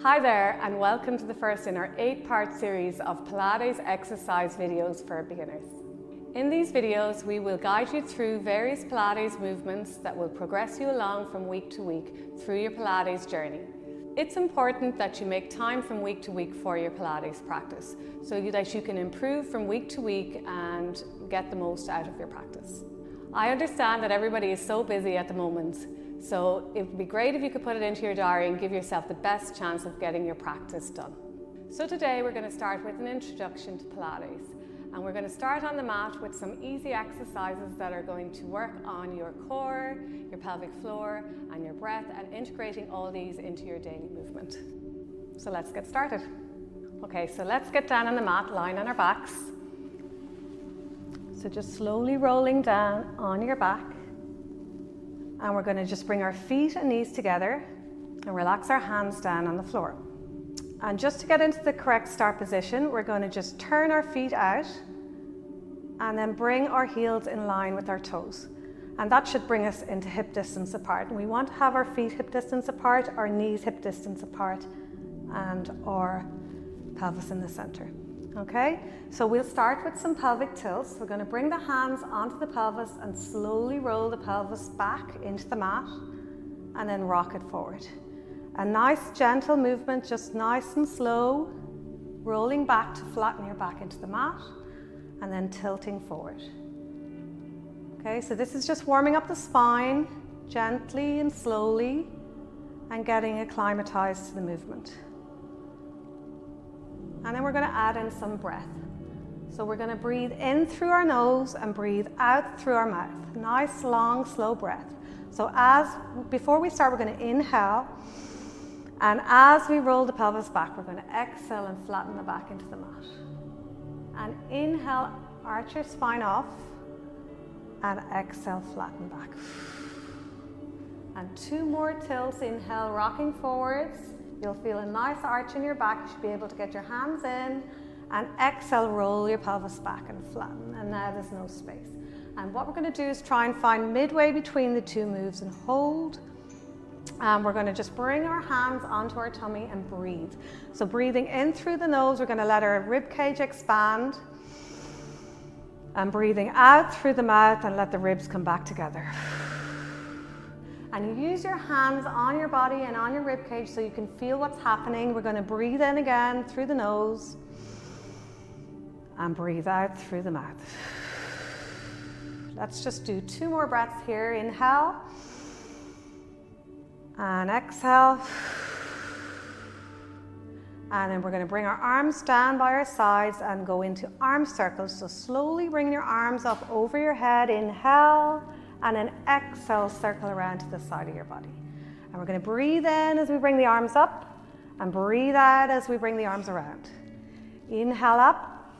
Hi there, and welcome to the first in our 8-part series of Pilates exercise videos for beginners. In these videos, we will guide you through various Pilates movements that will progress you along from week to week through your Pilates journey. It's important that you make time from week to week for your Pilates practice so that you can improve from week to week and get the most out of your practice. I understand that everybody is so busy at the moment, so it would be great if you could put it into your diary and give yourself the best chance of getting your practice done. So today we're going to start with an introduction to Pilates, and we're going to start on the mat with some easy exercises that are going to work on your core, your pelvic floor and your breath, and integrating all these into your daily movement. So let's get started. Okay, so let's get down on the mat, lying on our backs. So just slowly rolling down on your back. And we're going to just bring our feet and knees together and relax our hands down on the floor. And just to get into the correct start position, we're going to just turn our feet out and then bring our heels in line with our toes. And that should bring us into hip distance apart. And we want to have our feet hip distance apart, our knees hip distance apart, and our pelvis in the center. Okay, so we'll start with some pelvic tilts. We're going to bring the hands onto the pelvis and slowly roll the pelvis back into the mat and then rock it forward. A nice gentle movement, just nice and slow, rolling back to flatten your back into the mat and then tilting forward. Okay, so this is just warming up the spine gently and slowly and getting acclimatized to the movement. And then we're going to add in some breath. So we're going to breathe in through our nose and breathe out through our mouth. Nice, long, slow breath. So before we start, we're going to inhale. And as we roll the pelvis back, we're going to exhale and flatten the back into the mat. And inhale, arch your spine off. And exhale, flatten back. And 2 more tilts. Inhale, rocking forwards. You'll feel a nice arch in your back. You should be able to get your hands in. And exhale, roll your pelvis back and flatten. And now there's no space. And what we're going to do is try and find midway between the 2 moves and hold. And we're going to just bring our hands onto our tummy and breathe. So breathing in through the nose, we're going to let our rib cage expand. And breathing out through the mouth and let the ribs come back together. And you use your hands on your body and on your rib cage so you can feel what's happening. We're going to breathe in again through the nose and breathe out through the mouth. Let's just do 2 more breaths here. Inhale and exhale. And then we're going to bring our arms down by our sides and go into arm circles. So slowly bring your arms up over your head. Inhale. And then exhale, circle around to the side of your body. And we're going to breathe in as we bring the arms up and breathe out as we bring the arms around. Inhale up,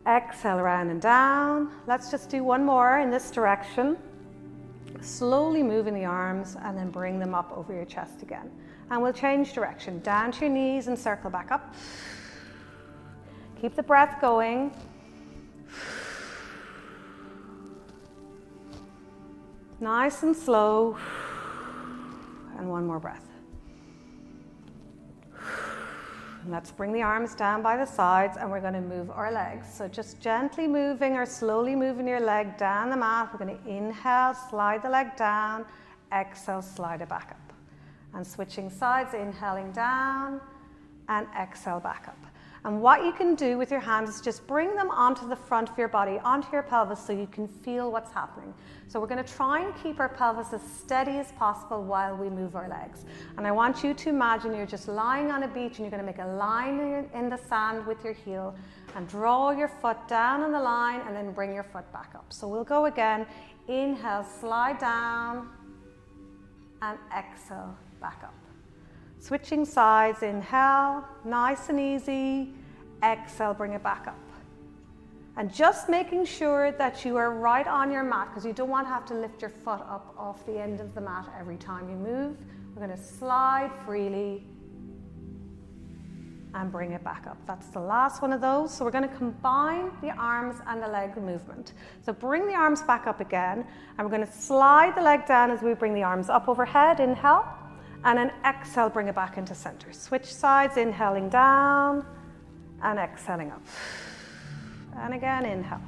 exhale around and down. Let's just do 1 more in this direction. Slowly moving the arms and then bring them up over your chest again. And we'll change direction, down to your knees and circle back up. Keep the breath going. Nice and slow, and 1 more breath. Let's bring the arms down by the sides and we're going to move our legs. So just gently moving or slowly moving your leg down the mat. We're going to inhale, slide the leg down, exhale, slide it back up. And switching sides, inhaling down and exhale back up. And what you can do with your hands is just bring them onto the front of your body, onto your pelvis so you can feel what's happening. So we're going to try and keep our pelvis as steady as possible while we move our legs. And I want you to imagine you're just lying on a beach and you're going to make a line in the sand with your heel and draw your foot down on the line and then bring your foot back up. So we'll go again. Inhale, slide down and exhale, back up. Switching sides, inhale, nice and easy, exhale, bring it back up. And just making sure that you are right on your mat because you don't want to have to lift your foot up off the end of the mat every time you move. We're going to slide freely and bring it back up. That's the last one of those. So we're going to combine the arms and the leg movement. So bring the arms back up again and we're going to slide the leg down as we bring the arms up overhead, inhale. And then exhale, bring it back into center. Switch sides, inhaling down and exhaling up. And again, inhale.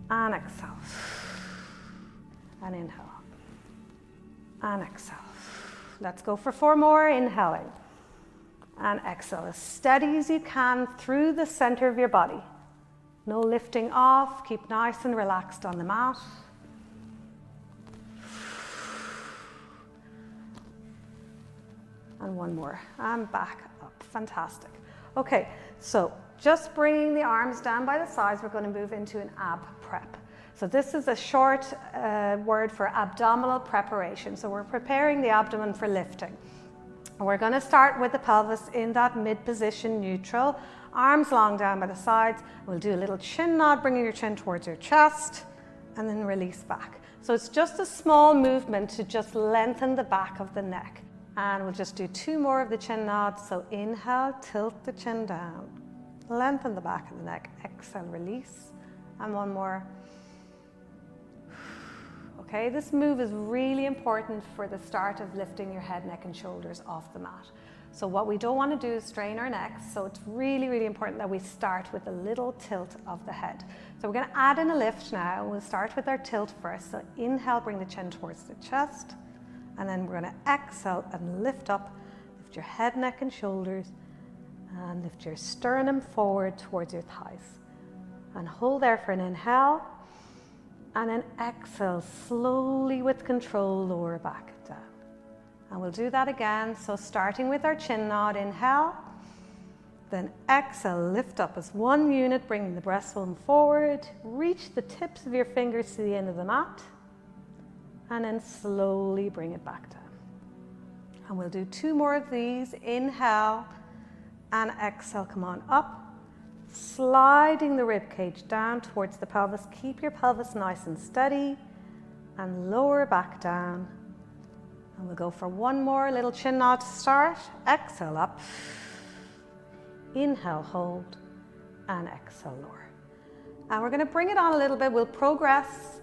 And exhale. And inhale. And exhale. Let's go for 4 more, inhaling. And exhale as steady as you can through the center of your body. No lifting off, keep nice and relaxed on the mat. And 1 more, and back up, fantastic. Okay, so just bringing the arms down by the sides, we're going to move into an ab prep. So this is a short word for abdominal preparation. So we're preparing the abdomen for lifting. We're going to start with the pelvis in that mid position, neutral, arms long down by the sides. We'll do a little chin nod, bringing your chin towards your chest, and then release back. So it's just a small movement to just lengthen the back of the neck. And we'll just do 2 more of the chin nods. So inhale, tilt the chin down, lengthen the back of the neck, exhale, release, and 1 more. Okay, this move is really important for the start of lifting your head, neck, and shoulders off the mat. So what we don't want to do is strain our necks, so it's really, really important that we start with a little tilt of the head. So we're going to add in a lift now. We'll start with our tilt first. So inhale, bring the chin towards the chest, and then we're going to exhale and lift up. Lift your head, neck, and shoulders, and lift your sternum forward towards your thighs. And hold there for an inhale. And then exhale, slowly with control, lower back down. And we'll do that again. So starting with our chin nod, inhale. Then exhale, lift up as 1 unit, bringing the breastbone forward. Reach the tips of your fingers to the end of the mat. And then slowly bring it back down. And we'll do 2 more of these. Inhale and exhale, come on up. Sliding the rib cage down towards the pelvis. Keep your pelvis nice and steady and lower back down. And we'll go for 1 more little chin nod to start. Exhale up. Inhale, hold, and exhale, lower. And we're going to bring it on a little bit. We'll progress,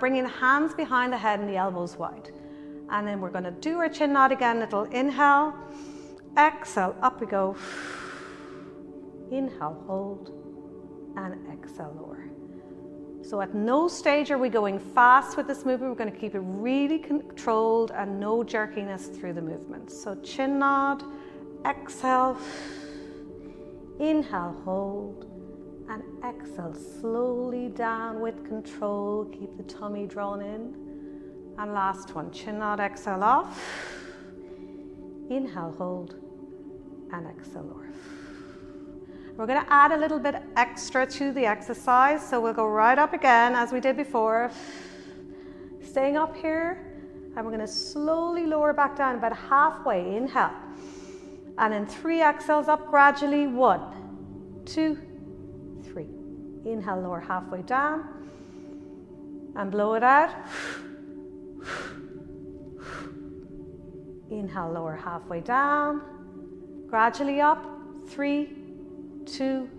bringing the hands behind the head and the elbows wide. And then we're going to do our chin nod again. Little inhale, exhale, up we go. Inhale, hold, and exhale, lower. So at no stage are we going fast with this movement. We're going to keep it really controlled and no jerkiness through the movement. So chin nod, exhale, inhale, hold, and exhale slowly down with control. Keep the tummy drawn in. And last one, chin nod, exhale off, inhale, hold, and exhale, lower. We're going to add a little bit extra to the exercise, so we'll go right up again as we did before. Staying up here, and we're going to slowly lower back down about halfway. Inhale, and then 3 exhales up gradually. 1, 2, 3. Inhale, lower halfway down, and blow it out. Inhale, lower halfway down, gradually up. 3, 2,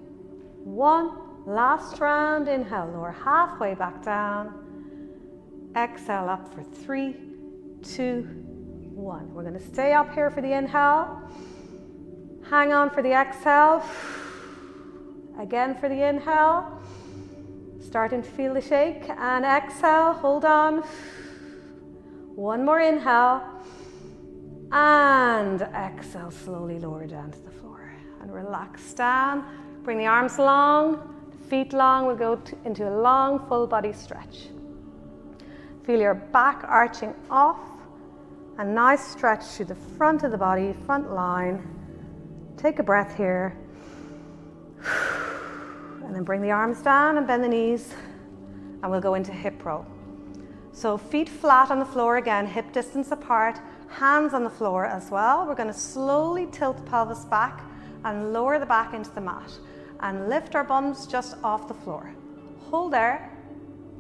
1. Last round. Inhale, lower halfway back down. Exhale up for 3, 2, 1. We're going to stay up here for the inhale. Hang on for the exhale. Again for the inhale. Starting to feel the shake. And exhale, hold on. 1 more inhale. And exhale, slowly lower down to the floor. And relax down. Bring the arms long, feet long. We'll go into a long full body stretch. Feel your back arching off. A nice stretch through the front of the body, front line. Take a breath here. And then bring the arms down and bend the knees. And we'll go into hip row. So feet flat on the floor again, hip distance apart, hands on the floor as well. We're going to slowly tilt the pelvis back and lower the back into the mat and lift our bums just off the floor. Hold there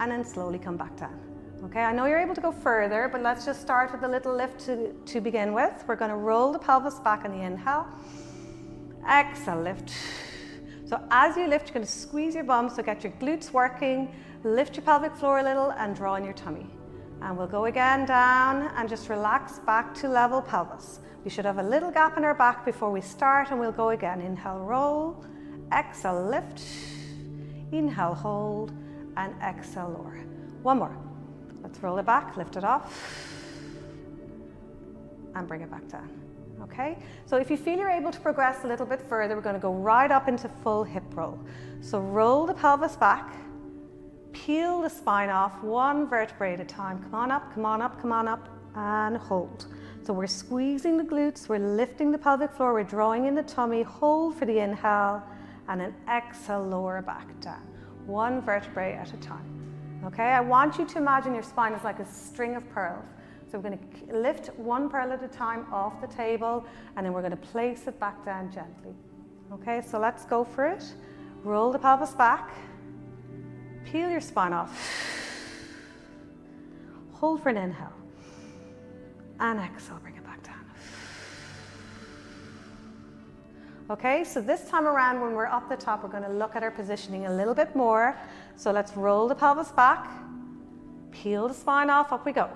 and then slowly come back down. Okay, I know you're able to go further, but let's just start with a little lift to begin with. We're going to roll the pelvis back on the inhale. Exhale, lift. So as you lift, you're going to squeeze your bum, so get your glutes working, lift your pelvic floor a little and draw in your tummy. And we'll go again down and just relax back to level pelvis. We should have a little gap in our back before we start, and we'll go again. Inhale, roll, exhale, lift, inhale, hold, and exhale, lower. One more. Let's roll it back, lift it off, and bring it back down. Okay, so if you feel you're able to progress a little bit further, we're going to go right up into full hip roll. So roll the pelvis back, peel the spine off, one vertebrae at a time. Come on up, come on up, come on up, and hold. So we're squeezing the glutes, we're lifting the pelvic floor, we're drawing in the tummy, hold for the inhale, and an exhale, lower back down. One vertebrae at a time. Okay, I want you to imagine your spine is like a string of pearls. So we're going to lift one pearl at a time off the table, and then we're going to place it back down gently. Okay, so let's go for it. Roll the pelvis back, peel your spine off, hold for an inhale, and exhale, bring it back down. Okay, so this time around when we're up the top, we're going to look at our positioning a little bit more. So let's roll the pelvis back, peel the spine off, up we go.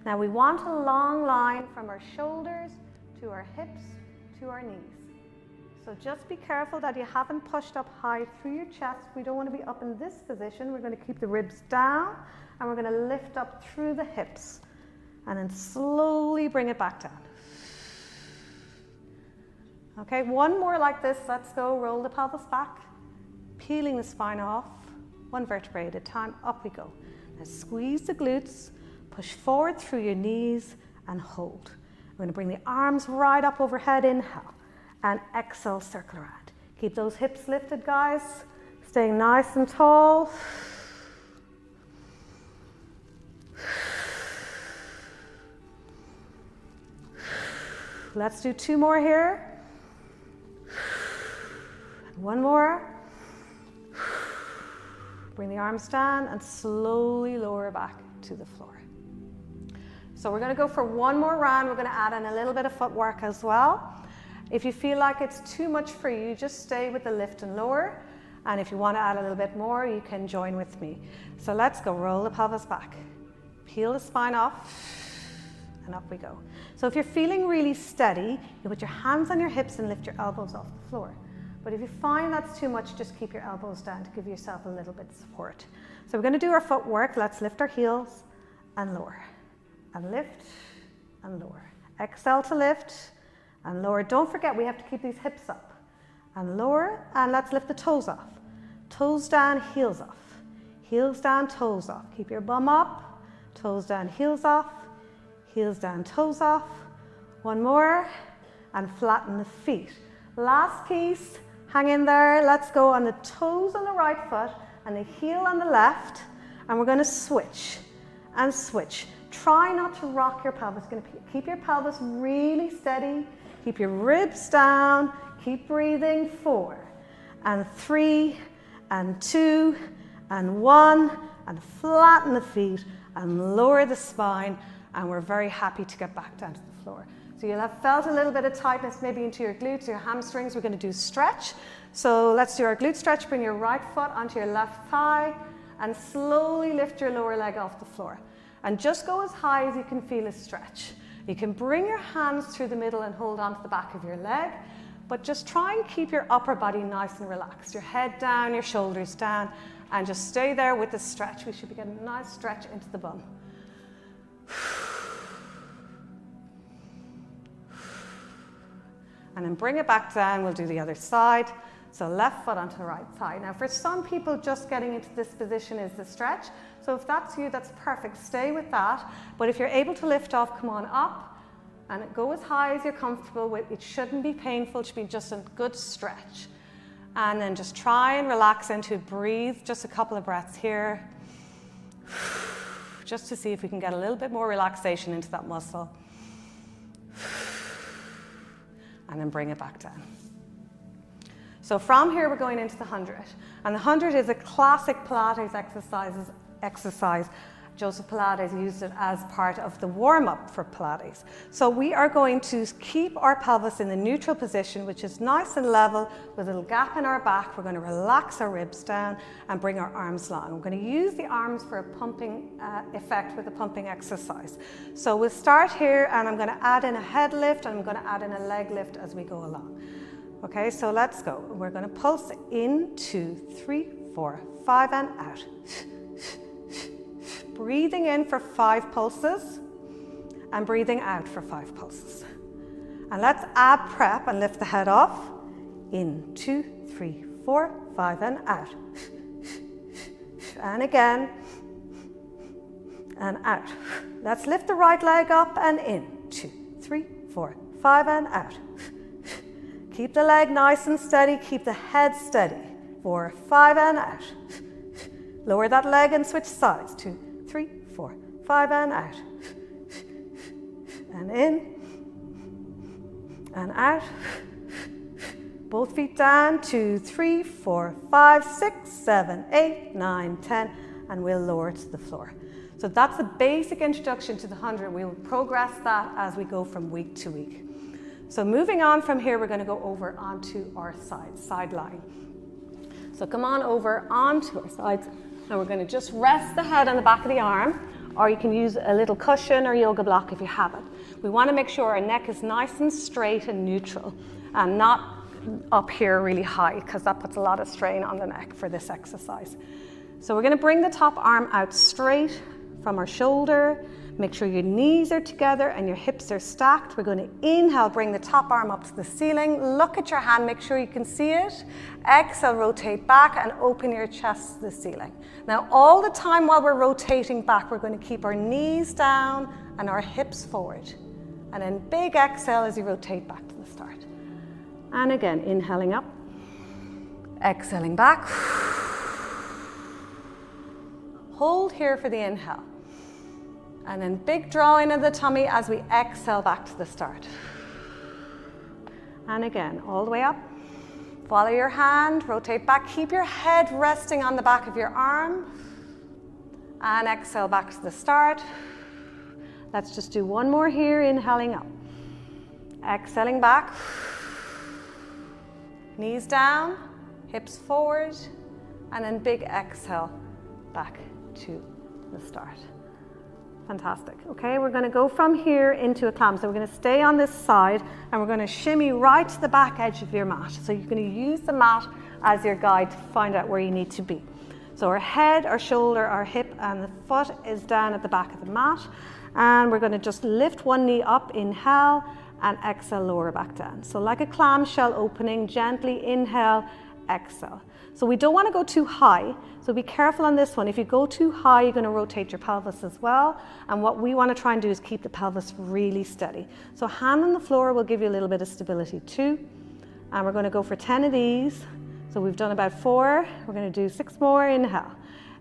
Now we want a long line from our shoulders to our hips to our knees. So just be careful that you haven't pushed up high through your chest. We don't want to be up in this position. We're going to keep the ribs down, and we're going to lift up through the hips and then slowly bring it back down. Okay, one more like this. Let's go. Roll the pelvis back, peeling the spine off, one vertebrae at a time. Up we go. Now squeeze the glutes. Push forward through your knees and hold. We're going to bring the arms right up overhead, inhale, and exhale, circle around. Keep those hips lifted, guys. Staying nice and tall. Let's do two more here. One more. Bring the arms down and slowly lower back to the floor. So we're going to go for one more round. We're going to add in a little bit of footwork as well. If you feel like it's too much for you, just stay with the lift and lower. And if you want to add a little bit more, you can join with me. So let's go. Roll the pelvis back. Peel the spine off. And up we go. So if you're feeling really steady, you put your hands on your hips and lift your elbows off the floor. But if you find that's too much, just keep your elbows down to give yourself a little bit of support. So we're going to do our footwork. Let's lift our heels and lower. And lift and lower. Exhale to lift and lower. Don't forget, we have to keep these hips up. And lower, and let's lift the toes off. Toes down, heels off. Heels down, toes off. Keep your bum up. Toes down, heels off. Heels down, toes off. One more, and flatten the feet. Last piece, hang in there. Let's go on the toes on the right foot and the heel on the left, and we're going to switch and switch. Try not to rock your pelvis. Going to keep your pelvis really steady. Keep your ribs down. Keep breathing. 4 and 3 and 2 and 1, and flatten the feet and lower the spine, and we're very happy to get back down to the floor. So you'll have felt a little bit of tightness maybe into your glutes, your hamstrings. We're going to do stretch. So let's do our glute stretch. Bring your right foot onto your left thigh and slowly lift your lower leg off the floor. And just go as high as you can feel a stretch. You can bring your hands through the middle and hold onto the back of your leg, but just try and keep your upper body nice and relaxed. Your head down, your shoulders down, and just stay there with the stretch. We should be getting a nice stretch into the bum. And then bring it back down. We'll do the other side. So left foot onto the right side. Now for some people, just getting into this position is the stretch. So if that's you, that's perfect. Stay with that. But if you're able to lift off, come on up and go as high as you're comfortable with. It shouldn't be painful. It should be just a good stretch. And then just try and relax into breathe. Just a couple of breaths here. Just to see if we can get a little bit more relaxation into that muscle. And then bring it back down. So from here, we're going into the 100. And the 100 is a classic Pilates exercise. Joseph Pilates used it as part of the warm-up for Pilates. So we are going to keep our pelvis in the neutral position, which is nice and level with a little gap in our back. We're going to relax our ribs down and bring our arms long. We're going to use the arms for a pumping effect with a pumping exercise. So we'll start here, and I'm going to add in a head lift and I'm going to add in a leg lift as we go along. Okay, so let's go. We're going to pulse in 2, 3, 4, 5 and out. Breathing in for 5 pulses and breathing out for 5 pulses. And let's ab prep and lift the head off. In 2, 3, 4, 5 and out. And again. And out. Let's lift the right leg up and in. 2, 3, 4, 5 and out. Keep the leg nice and steady. Keep the head steady. 4, 5 and out. Lower that leg and switch sides. 2, 3, 4, 5 and out. And in. And out. Both feet down. 2, 3, 4, 5, 6, 7, 8, 9, 10. And we'll lower to the floor. So that's the basic introduction to the 100. We will progress that as we go from week to week. So moving on from here, we're going to go over onto our side line. So come on over onto our sides. Now we're going to just rest the head on the back of the arm, or you can use a little cushion or yoga block if you have it. We want to make sure our neck is nice and straight and neutral and not up here really high, because that puts a lot of strain on the neck for this exercise. So we're going to bring the top arm out straight from our shoulder. Make sure your knees are together and your hips are stacked. We're going to inhale, bring the top arm up to the ceiling. Look at your hand, make sure you can see it. Exhale, rotate back and open your chest to the ceiling. Now, all the time while we're rotating back, we're going to keep our knees down and our hips forward. And then big exhale as you rotate back to the start. And again, inhaling up, exhaling back. Hold here for the inhale. And then big draw in of the tummy as we exhale back to the start. And again, all the way up. Follow your hand, rotate back. Keep your head resting on the back of your arm. And exhale back to the start. Let's just do one more here, inhaling up. Exhaling back. Knees down, hips forward. And then big exhale back to the start. Fantastic. Okay, we're going to go from here into a climb. So we're going to stay on this side and we're going to shimmy right to the back edge of your mat. So you're going to use the mat as your guide to find out where you need to be. So our head, our shoulder, our hip and the foot is down at the back of the mat. And we're going to just lift one knee up, inhale, and exhale, lower back down. So like a clamshell opening, gently inhale, exhale. So we don't want to go too high, so be careful on this one. If you go too high, you're going to rotate your pelvis as well. And what we want to try and do is keep the pelvis really steady. So hand on the floor will give you a little bit of stability too. And we're going to go for 10 of these. So we've done about 4. We're going to do 6 more. Inhale,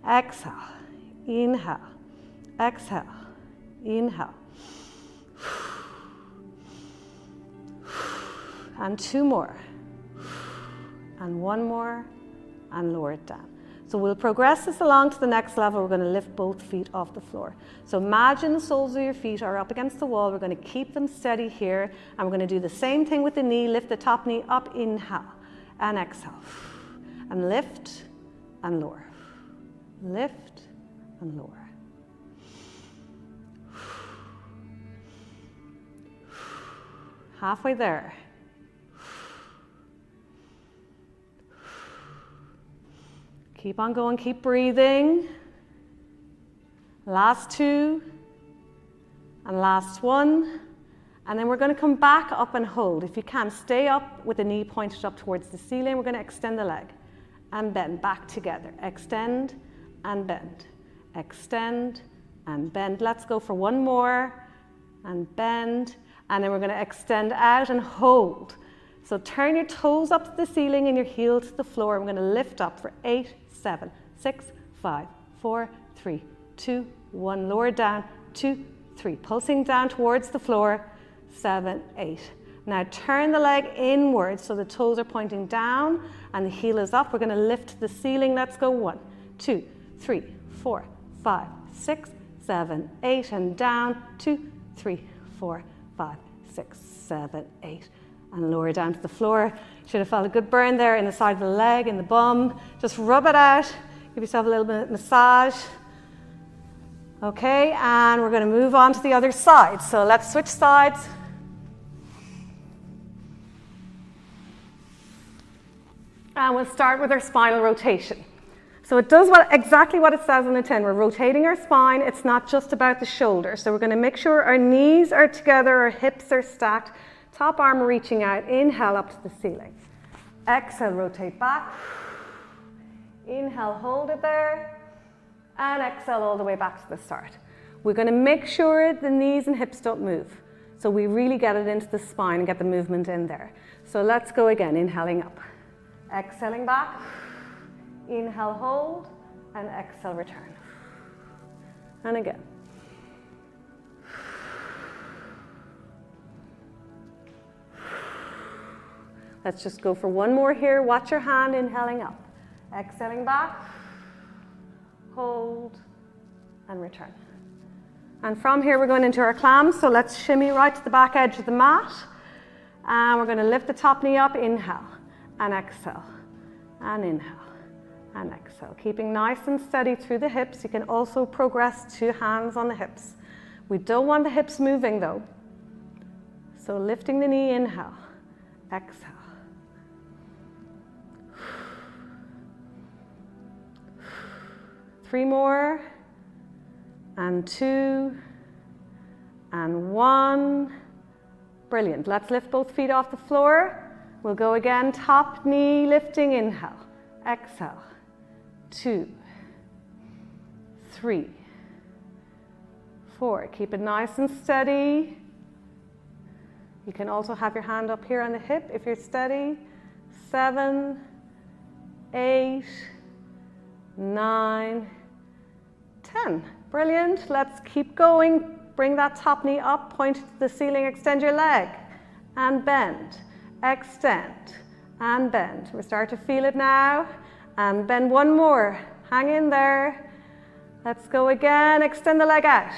exhale, inhale, exhale, inhale. And 2 more. And 1 more. And lower it down. So we'll progress this along to the next level. We're going to lift both feet off the floor. So imagine the soles of your feet are up against the wall. We're going to keep them steady here. And we're going to do the same thing with the knee. Lift the top knee up, inhale, and exhale. And lift and lower. Lift and lower. Halfway there. Keep on going, keep breathing. Last 2, and last 1. And then we're going to come back up and hold. If you can, stay up with the knee pointed up towards the ceiling. We're going to extend the leg and bend back together. Extend and bend. Extend and bend. Let's go for 1 more and bend. And then we're going to extend out and hold. So turn your toes up to the ceiling and your heel to the floor. We're going to lift up for 8, 7, 6, 5, 4, 3, 2, 1. Lower down, 2, 3. Pulsing down towards the floor, 7, 8. Now turn the leg inwards so the toes are pointing down and the heel is up. We're going to lift to the ceiling. Let's go 1, 2, 3, 4, 5, 6, 7, 8, and down, 2, 3, 4, 5, 6, 7, 8. And lower down to the floor. Should have felt a good burn there in the side of the leg, in the bum. Just rub it out. Give yourself a little bit of massage. Okay, and we're going to move on to the other side. So let's switch sides. And we'll start with our spinal rotation. So it does exactly what it says on the tin. We're rotating our spine. It's not just about the shoulder. So we're going to make sure our knees are together, our hips are stacked. Top arm reaching out, inhale up to the ceiling. Exhale, rotate back. Inhale, hold it there. And exhale all the way back to the start. We're going to make sure the knees and hips don't move. So we really get it into the spine and get the movement in there. So let's go again, inhaling up. Exhaling back. Inhale, hold. And exhale, return. And again. Let's just go for one more here. Watch your hand, inhaling up. Exhaling back, hold, and return. And from here, we're going into our clams. So let's shimmy right to the back edge of the mat. And we're going to lift the top knee up, inhale, and exhale, and inhale, and exhale. Keeping nice and steady through the hips. You can also progress 2 hands on the hips. We don't want the hips moving though. So lifting the knee, inhale, exhale. 3 more, and 2, and 1. Brilliant. Let's lift both feet off the floor. We'll go again, top knee lifting, inhale, exhale, 2, 3, 4. Keep it nice and steady. You can also have your hand up here on the hip if you're steady. 7, 8, 9, 10. Brilliant. Let's keep going. Bring that top knee up, point to the ceiling, extend your leg, and bend. Extend, and bend. We start to feel it now. And bend one more. Hang in there. Let's go again. Extend the leg out.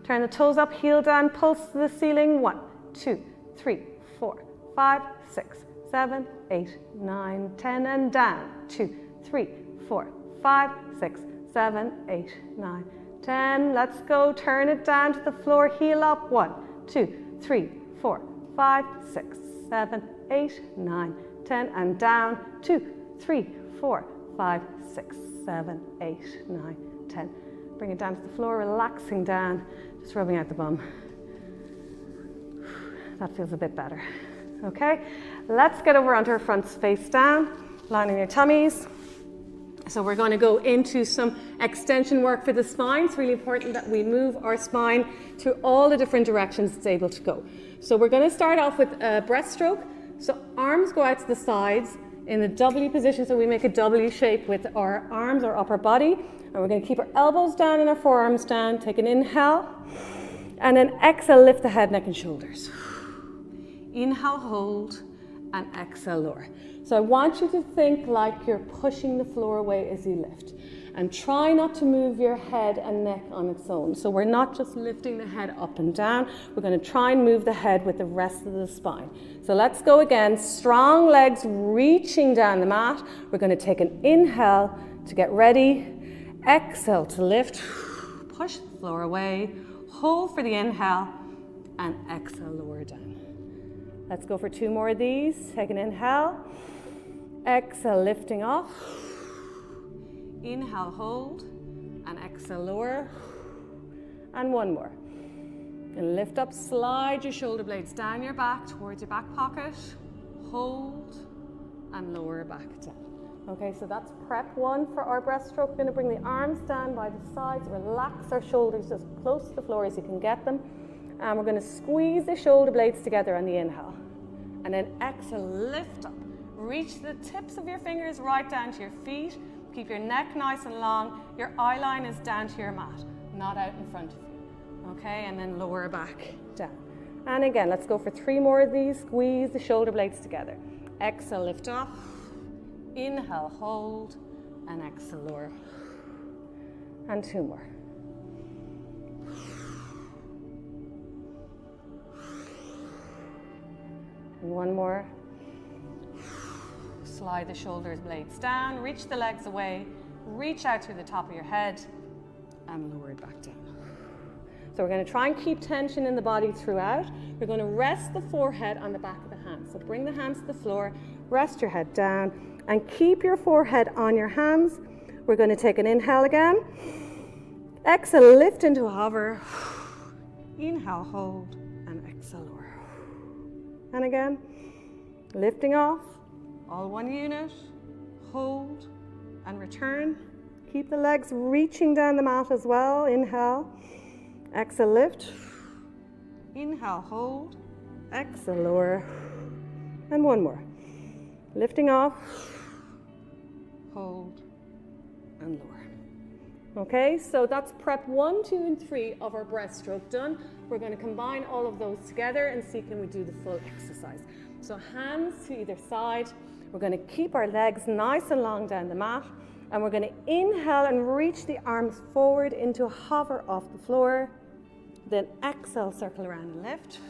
Turn the toes up, heel down, pulse to the ceiling. 1, 2, 3, 4, 5, 6, 7, 8, 9, 10, and down. 2, 3, 4, 5, 6, 7, 8, 9, 10. Let's go. Turn it down to the floor. Heel up. 1, 2, 3, 4, 5, 6, 7, 8, 9, 10. And down. 2, 3, 4, 5, 6, 7, 8, 9, 10. Bring it down to the floor. Relaxing down. Just rubbing out the bum. That feels a bit better. Okay. Let's get over onto our fronts face down. Lining your tummies. So we're going to go into some extension work for the spine. It's really important that we move our spine through all the different directions it's able to go. So we're going to start off with a breaststroke. So arms go out to the sides in the W position. So we make a W shape with our arms, our upper body. And we're going to keep our elbows down and our forearms down. Take an inhale. And then exhale, lift the head, neck, and shoulders. Inhale, hold, and exhale, lower. So I want you to think like you're pushing the floor away as you lift. And try not to move your head and neck on its own. So we're not just lifting the head up and down. We're going to try and move the head with the rest of the spine. So let's go again. Strong legs reaching down the mat. We're going to take an inhale to get ready. Exhale to lift. Push the floor away. Hold for the inhale. And exhale, lower down. Let's go for 2 more of these. Take an inhale. Exhale, lifting off. Inhale, hold. And exhale, lower. And 1 more. And lift up, slide your shoulder blades down your back towards your back pocket. Hold. And lower back down. Okay, so that's prep 1 for our breaststroke. We're going to bring the arms down by the sides. Relax our shoulders as close to the floor as you can get them. And we're going to squeeze the shoulder blades together on the inhale. And then exhale, lift up. Reach the tips of your fingers right down to your feet. Keep your neck nice and long. Your eye line is down to your mat, not out in front of you. Okay, and then lower back down. And again, let's go for 3 more of these. Squeeze the shoulder blades together. Exhale, lift up. Inhale, hold. And exhale, lower. And 2 more. One more. Slide the shoulders blades down, reach the legs away, reach out through the top of your head and lower it back down. So we're going to try and keep tension in the body throughout. We're going to rest the forehead on the back of the hands. So bring the hands to the floor, rest your head down and keep your forehead on your hands. We're going to take an inhale again. Exhale, lift into a hover. Inhale, hold and exhale, lower. And again, lifting off, all one unit, hold and return. Keep the legs reaching down the mat as well. Inhale, exhale, lift. Inhale, hold, exhale, lower. And one more. Lifting off, hold and lower. Okay, so that's prep 1, 2, and 3 of our breaststroke done. We're going to combine all of those together and see can we do the full exercise. So hands to either side. We're going to keep our legs nice and long down the mat. And we're going to inhale and reach the arms forward into a hover off the floor. Then exhale, circle around and lift.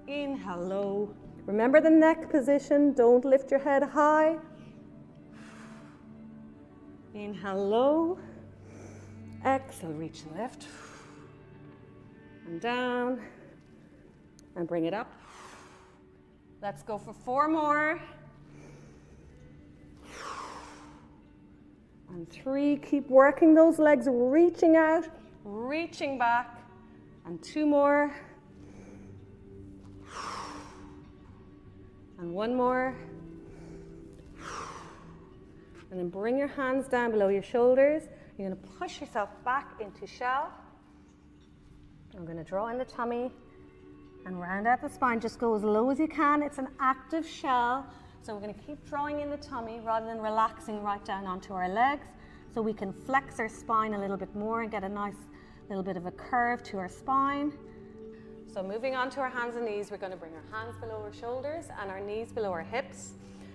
Inhale, low. Remember the neck position. Don't lift your head high. Inhale, low. Exhale, reach and lift. And down. And bring it up. Let's go for 4 more. And 3, keep working those legs, reaching out, reaching back. And 2 more. And 1 more. And then bring your hands down below your shoulders. You're going to push yourself back into shell. I'm going to draw in the tummy and round out the spine. Just go as low as you can. It's an active shell. So we're going to keep drawing in the tummy rather than relaxing right down onto our legs. So we can flex our spine a little bit more and get a nice little bit of a curve to our spine. So moving on to our hands and knees, we're going to bring our hands below our shoulders and our knees below our hips.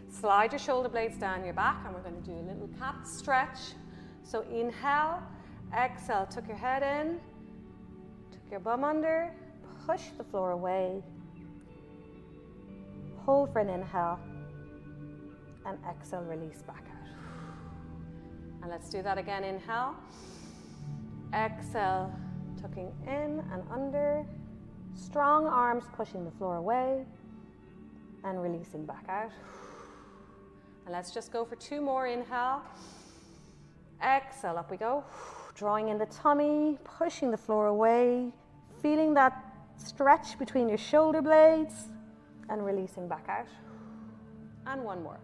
Slide your shoulder blades down your back and we're going to do a little cat stretch. So inhale, exhale, tuck your head in, tuck your bum under, push the floor away, hold for an inhale, and exhale, release back out. And let's do that again. Inhale, exhale, tucking in and under, strong arms pushing the floor away and releasing back out. And let's just go for 2 more. Inhale, exhale, up we go. Drawing in the tummy, pushing the floor away, feeling that stretch between your shoulder blades and releasing back out. And 1 more.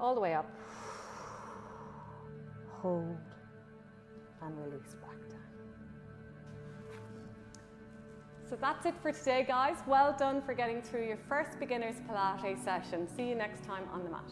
All the way up. Hold and release back down. So that's it for today, guys. Well done for getting through your first beginner's Pilates session. See you next time on the mat.